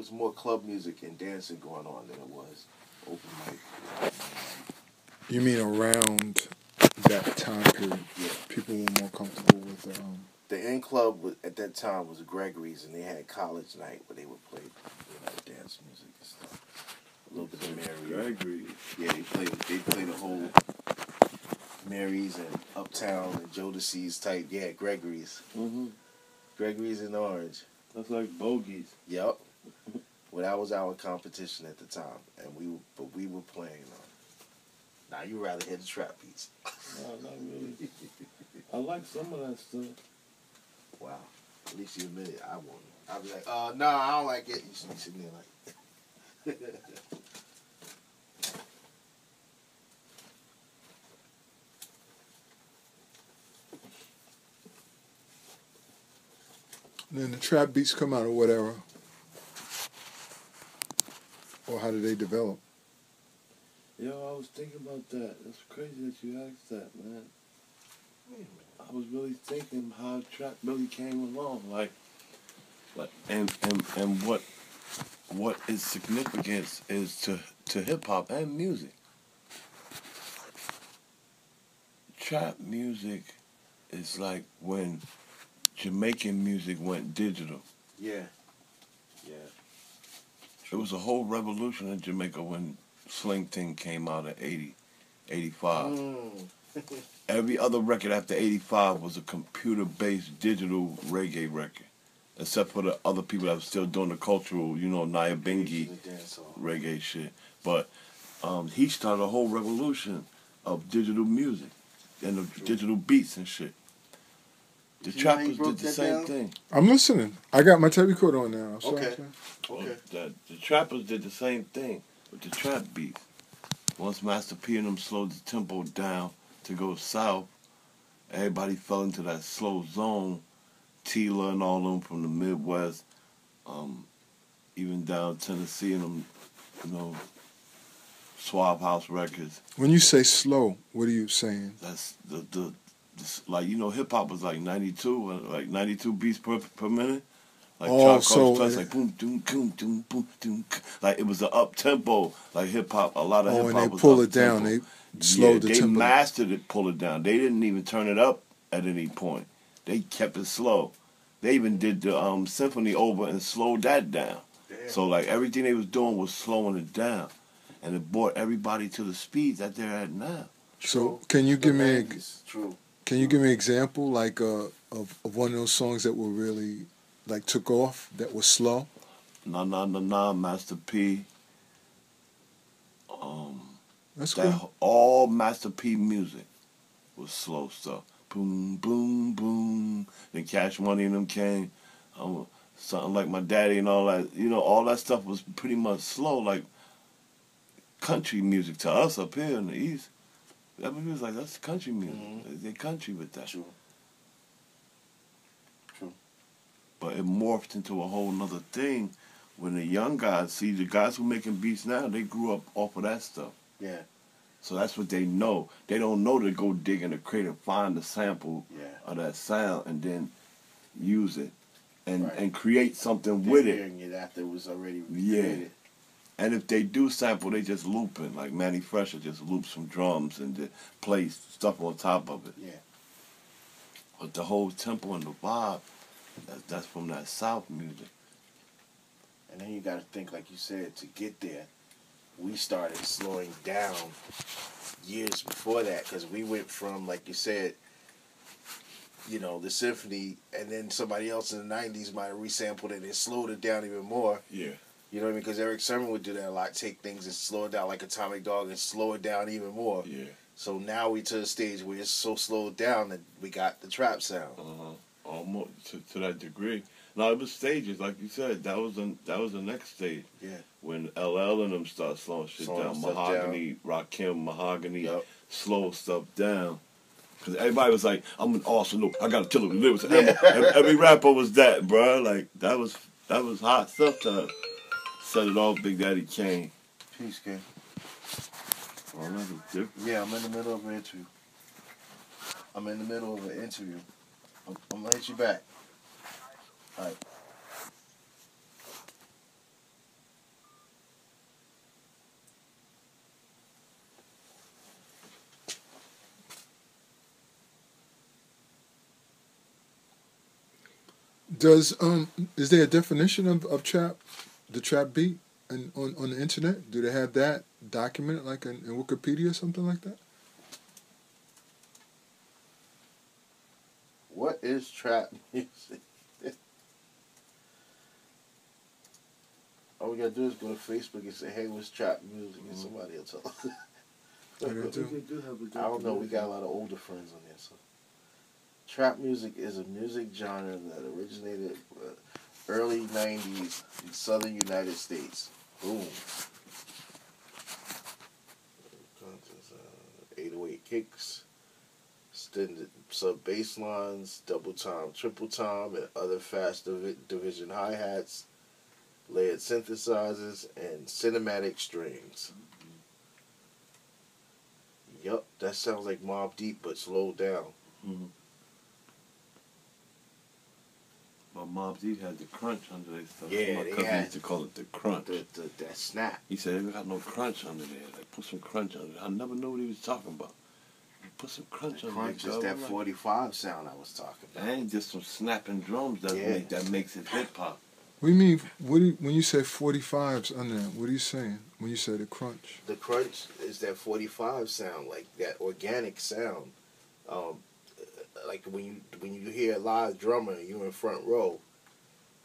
was more club music and dancing going on than it was open mic. You mean around that time period? Yeah. People were more comfortable with The in club at that time was Gregory's, and they had college night where they would play, dance music and stuff. A little bit of Mary. Gregory. Yeah, they played the whole Mary's and Uptown and Jodeci's type. Yeah, Gregory's. Mm-hmm. Gregory's in Orange. That's like Bogey's. Yep. Well, that was our competition at the time, and we were playing. Now you rather hear the trap beats. No, not really. I like some of that stuff. Wow. At least you admit it. I won't. I'll be like, no, I don't like it. You should be sitting there like. then the trap beats come out of whatever, or how do they develop? Yo, I was thinking about that. That's crazy that you asked that, man. I was really thinking how trap really came along, and what its significance is to hip hop and music. Trap music is like when Jamaican music went digital. Yeah. Yeah. It was a whole revolution in Jamaica when Sling Ting came out in 80, 85. Every other record after 85 was a computer-based digital reggae record. Except for the other people that were still doing the cultural, Naya Bingi reggae shit. But he started a whole revolution of digital music and of digital beats and shit. The Trappers did the same thing. I'm listening. I got my tape recorder on now. Okay. The Trappers did the same thing with the trap beats. Once Master P and them slowed the tempo down to go south, everybody fell into that slow zone. Tila and all them from the Midwest, even down Tennessee and them, Swab House Records. When you say slow, what are you saying? That's hip hop was like 92 beats per minute. Like like boom, doom, boom, doom, boom, doom. Like it was an up tempo, like hip hop. A lot of hip hop was up tempo. And they pull it down. They slowed the tempo. They mastered it, pull it down. They didn't even turn it up at any point. They kept it slow. They even did the symphony over and slowed that down. Damn. So like everything they was doing was slowing it down, and it brought everybody to the speeds that they're at now. So can you give me True. Can you give me an example like of one of those songs that were really like took off that was slow? Nah, Master P. That's good. All Master P music was slow stuff. Boom, boom, boom. Then Cash Money and them came. Something like My Daddy and all that. All that stuff was pretty much slow, like country music to us up here in the East. Everybody was like, that's country music. Mm-hmm. They country with that. True. But it morphed into a whole nother thing when the young guys, see the guys who making beats now, they grew up off of that stuff. Yeah. So that's what they know. They don't know to go dig in the crate and find the sample of that sound and then use it and create something with it. Hearing it after it was already created. Yeah. And if they do sample, they just loop it. Like Manny Fresher just loops some drums and just plays stuff on top of it. Yeah. But the whole tempo and the vibe, that's from that South music. And then you got to think, like you said, to get there, we started slowing down years before that because we went from, like you said, the symphony, and then somebody else in the 90s might have resampled it and slowed it down even more. Yeah. You know what I mean? Because Eric Sermon would do that a lot, take things and slow it down like Atomic Dog and slow it down even more. Yeah. So now we to the stage where it's so slowed down that we got the trap sound. Almost to that degree. No, it was stages, like you said. That was the next stage. Yeah. When LL and them start slowing shit down. Mahogany, Rakim, Mahogany, slow stuff down. Because everybody was like, I'm an awesome look. I got to tell them the lyrics. Every rapper was that, bro. Like, that was hot stuff to set it off, Big Daddy Kane. Peace, King. Oh, that was different. Yeah, I'm in the middle of an interview. I'm going to hit you back. All right. Does is there a definition of trap, the trap beat, and on the internet? Do they have that documented, like in Wikipedia or something like that? What is trap music? All we gotta do is go to Facebook and say, "Hey, what's trap music?" and somebody will tell us. Yeah, they do. I don't know. We got a lot of older friends on there. So, trap music is a music genre that originated early '90s in southern United States. Boom. 808 kicks, extended sub bass lines, double time, triple time, and other fast division hi hats, layered synthesizers, and cinematic strings. Yup, that sounds like Mobb Deep, but slowed down. Mm-hmm. Well, Mobb Deep had the crunch under their stuff. Yeah, my they cousin had used to call it the crunch. That snap. He said, "They got no crunch under there. Like, put some crunch under there." I never knew what he was talking about. Put some crunch The under crunch there. is that 45 sound I was talking about. That ain't just some snapping drums that makes it hip hop. What do you mean? When you say 45s on there? What are you saying when you say the crunch? The crunch is that 45 sound, like that organic sound. Like when you hear a live drummer and you're in front row,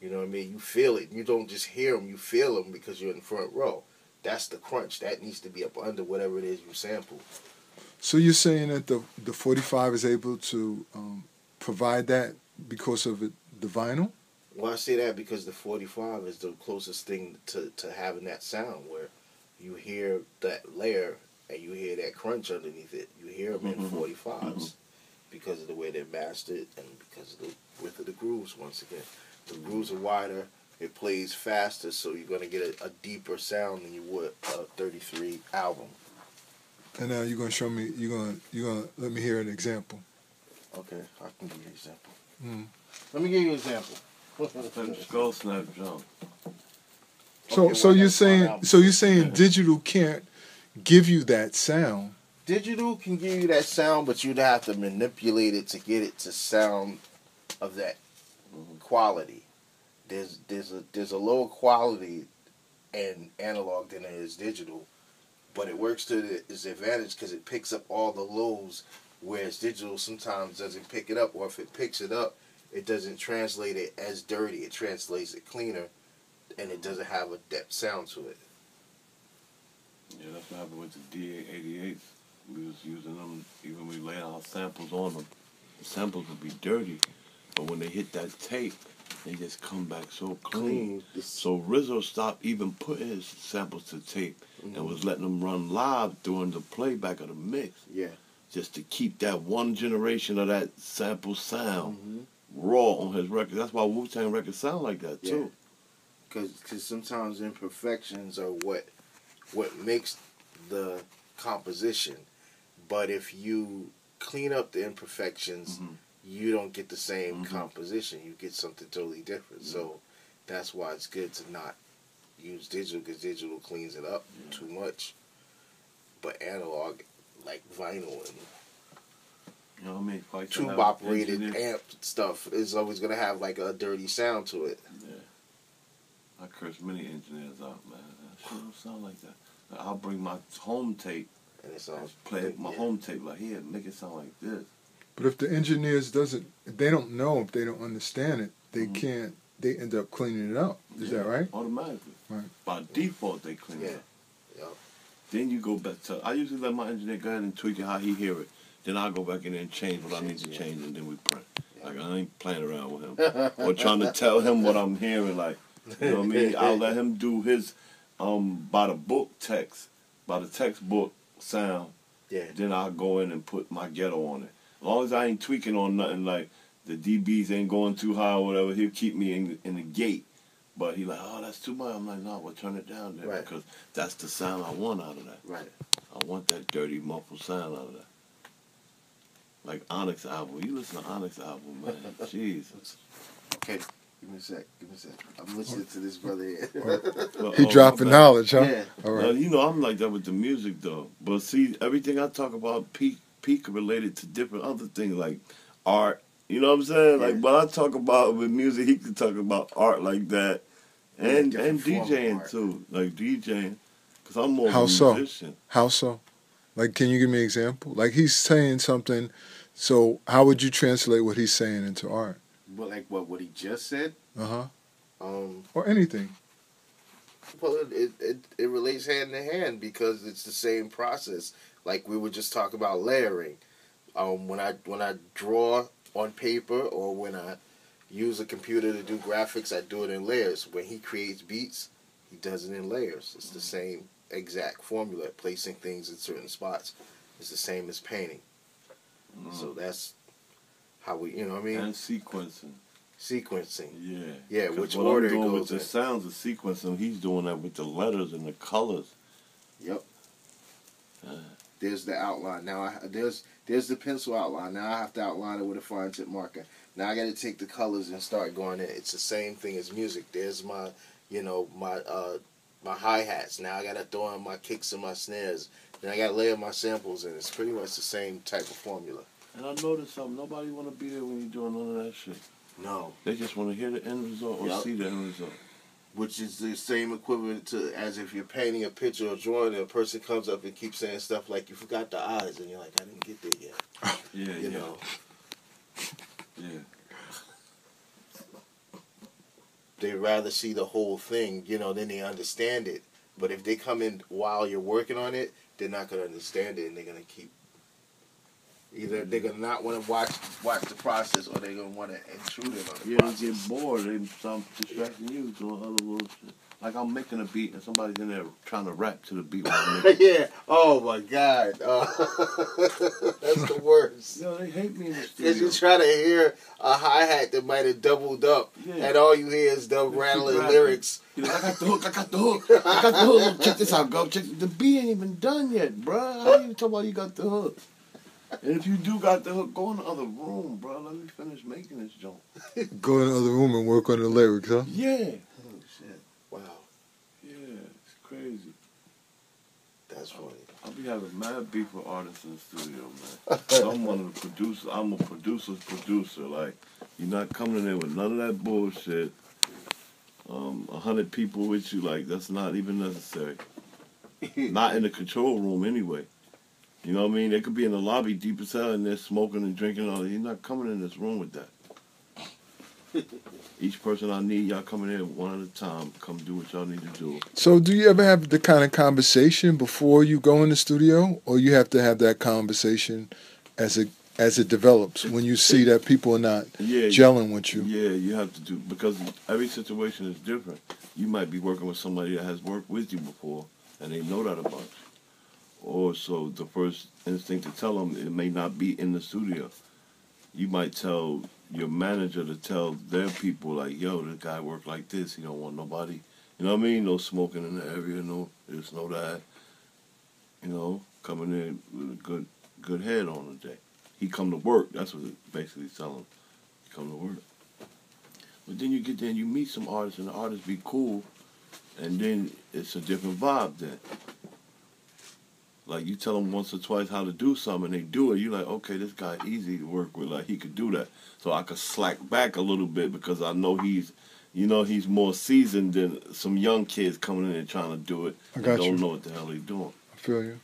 you know what I mean? You feel it. You don't just hear them, you feel them because you're in front row. That's the crunch. That needs to be up under whatever it is you sample. So you're saying that the 45 is able to provide that because of the vinyl? Well, I say that because the 45 is the closest thing to having that sound where you hear that layer and you hear that crunch underneath it. You hear them in 45s because of the way they're mastered and because of the width of the grooves, once again. The grooves are wider, it plays faster, so you're going to get a deeper sound than you would a 33 album. And now you're gonna show me. You're gonna let me hear an example. Okay, I can give you an example. Mm. Let me give you an example. Skull snap drum. So you're saying digital can't give you that sound. Digital can give you that sound, but you'd have to manipulate it to get it to sound of that quality. There's a lower quality in analog than there is digital, but it works to its advantage because it picks up all the lows, whereas digital sometimes doesn't pick it up, or if it picks it up, it doesn't translate it as dirty. It translates it cleaner, and it doesn't have a depth sound to it. Yeah, that's what happened with the DA-88s. We was using them, even when we laid our samples on them, the samples would be dirty, but when they hit that tape, they just come back so clean. So Rizzo stopped even putting his samples to tape and was letting them run live during the playback of the mix. Yeah. Just to keep that one generation of that sample sound raw on his record. That's why Wu-Tang records sound like that, too. Because sometimes imperfections are what makes the composition. But if you clean up the imperfections, you don't get the same composition. You get something totally different. So that's why it's good to not use digital, because digital cleans it up too much. But analog, like vinyl and you know what I mean? tube operated amp stuff, is always going to have like a dirty sound to it. Yeah. I curse many engineers out, man. That shit don't sound like that. Like, I'll bring my home tape and it sounds play my home tape like, here, make it sound like this. But if the engineers if they don't know, if they don't understand it, they can't. They end up cleaning it up. Is that right? Automatically. Right. By default, they clean it up. Yep. Then you go back to. I usually let my engineer go ahead and tweak it how he hear it. Then I'll go back in there and change what I need to change, and then we print. Like, I ain't playing around with him or trying to tell him what I'm hearing. Like, you know what I mean? I'll let him do his by the book text, by the textbook sound. Yeah. Then I'll go in and put my ghetto on it. As long as I ain't tweaking on nothing, like the dBs ain't going too high or whatever, he'll keep me in the gate. But he like, oh, that's too much. I'm like, no, we'll turn it down there because that's the sound I want out of that. Right. I want that dirty, muffled sound out of that. Like Onyx album. You listen to Onyx album, man. Jesus. Okay. Give me a sec. I'm listening to this brother here. Well, He dropping knowledge, huh? Yeah. All right. Well, you know, I'm like that with the music, though. But see, everything I talk about peak related to different other things like art, You know what I'm saying? Like, when I talk about with music, he can talk about art like that. And DJing, too. Like, DJing. Because I'm more of a musician. How so? Like, can you give me an example? Like, he's saying something, so how would you translate what he's saying into art? Well, like what he just said? Uh-huh. Or anything. Well, it relates hand in hand because it's the same process. Like we were just talking about layering. When I draw on paper or when I use a computer to do graphics, I do it in layers. When he creates beats, he does it in layers. It's the same exact formula. Placing things in certain spots is the same as painting. So that's how we, you know what I mean? And sequencing. Sequencing. Yeah, which what order I'm doing it goes with the in. sounds of sequencing, he's doing that with the letters and the colors. Yep. There's the outline. Now there's the pencil outline. Now I have to outline it with a fine tip marker. Now I got to take the colors and start going in. It's the same thing as music. There's my, my hi-hats. Now I got to throw in my kicks and my snares. Then I got to layer my samples in. It's pretty much the same type of formula. And I noticed something. Nobody want to be there when you're doing none of that shit. No. They just want to hear the end result or see the end result. Which is the same equivalent to as if you're painting a picture or drawing and a person comes up and keeps saying stuff like, you forgot the eyes, and you're like, I didn't get there yet. You know. Yeah. They'd rather see the whole thing, then they understand it. But if they come in while you're working on it, they're not going to understand it, and they're going to keep... Either they're going to not want to watch the process, or they're going to want to intrude it on the process. They get bored. They start distracting you doing other little shit. Like I'm making a beat, and somebody's in there trying to rap to the beat while I'm making Yeah. Oh, my God. That's the worst. They hate me in the studio. Because you try to hear a hi-hat that might have doubled up, and all you hear is them rattling lyrics. I got the hook. I got the hook. Check this out, Gov. The beat ain't even done yet, bruh. How you talking about you got the hook? And if you do got the hook, go in the other room, bro. Let me finish making this joint. Go in the other room and work on the lyrics, huh? Yeah. Oh, shit. Wow. Yeah, it's crazy. That's funny. I'll be having mad beef with artists in the studio, man. I'm one of the producers. I'm a producer's producer. Like, you're not coming in there with none of that bullshit. 100 people with you, like, that's not even necessary. Not in the control room anyway. You know what I mean? They could be in the lobby deep as hell and they're smoking and drinking all that. You're not coming in this room with that. Each person I need, y'all coming in one at a time. Come do what y'all need to do. So do you ever have the kind of conversation before you go in the studio? Or you have to have that conversation as it develops when you see that people are not gelling with you? Yeah, you have to do, because every situation is different. You might be working with somebody that has worked with you before and they know that about you. Or so the first instinct to tell them, it may not be in the studio. You might tell your manager to tell their people, like, yo, this guy work like this. He don't want nobody, you know what I mean? No smoking in the area, no this, no that. You know, coming in with a good head on the day. He come to work. That's what it basically telling him. He come to work. But then you get there and you meet some artists, and the artists be cool, and then it's a different vibe then. Like, you tell them once or twice how to do something, and they do it. You're like, okay, this guy easy to work with. Like, he could do that. So I could slack back a little bit because I know he's more seasoned than some young kids coming in and trying to do it and don't know what the hell they're doing. I feel you.